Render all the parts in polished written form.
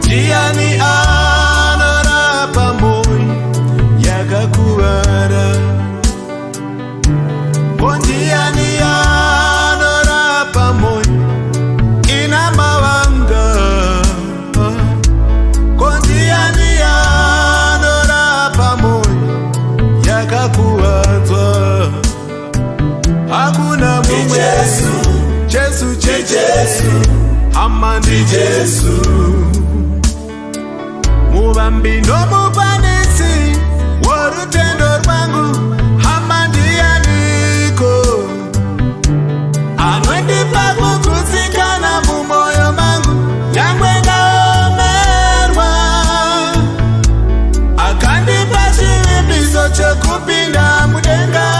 Ndiani anorapa moyo yakakuwara? Ndiani anorapa moyo ina mavanga? Ndiani anorapa moyo yakakuwadzwa? Hakuna mumwe. Jesu, Jesu, hama ndi Jesu, muvambi nomukwanisi worutendo rwangu. Hama ndianiko anondipa kugutsikana mumoyo mangu, nyangwe ndaomerwa, akandipa chivimbiso chekupinda mudenga.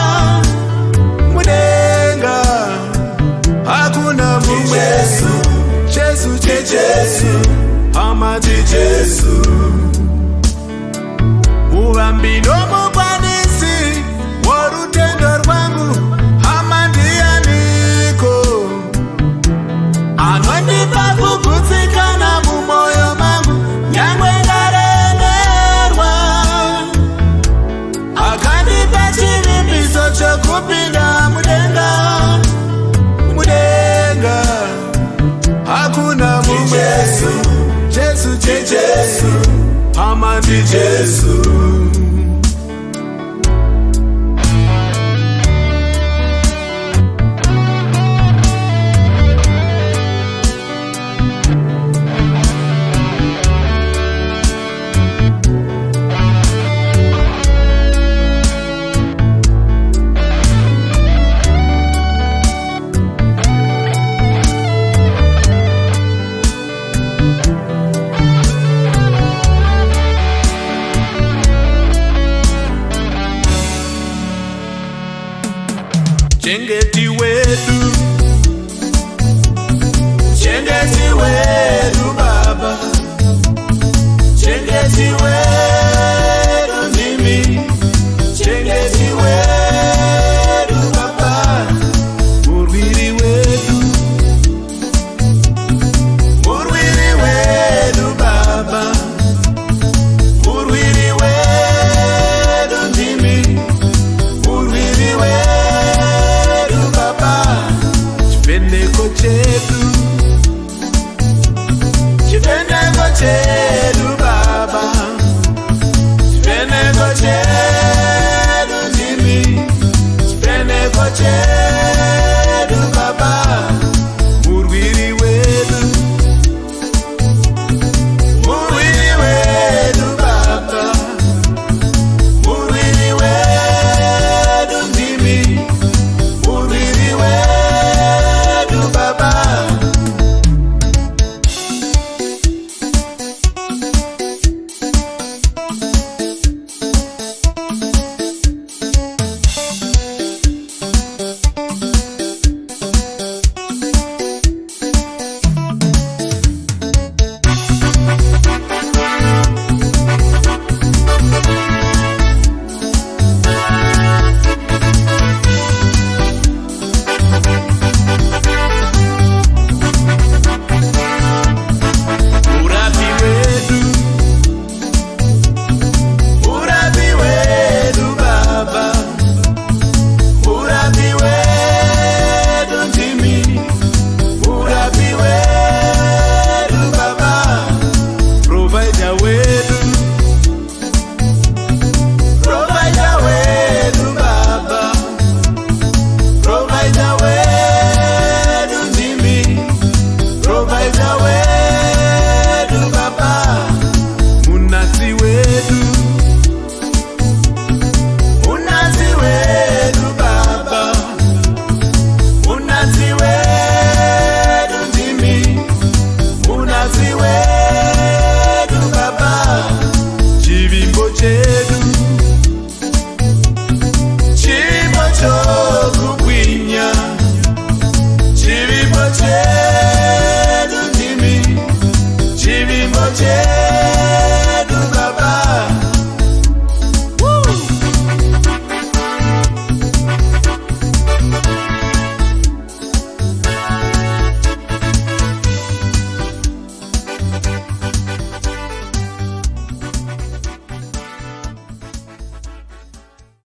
Hakuna mumwe. Jesu, Jesu, hama ndi Jesu, muvambi nomukwanisi worutendo rwangu. Hama ndianiko anondipa kugutsikana mumoyo mangu, nyangwe ndaremerwa, akandipa chivimbiso chekupinda mudenga. Hakuna mumwe. Jesu, Jesu, hama ndi Jesu. Chengeti wetu, chengeti wetu Baba, chengeti wetu mimi, chengeti wetu Baba, murwiri wetu Baba, murwiri wetu mimi, murwiri wetu chipendeko chetu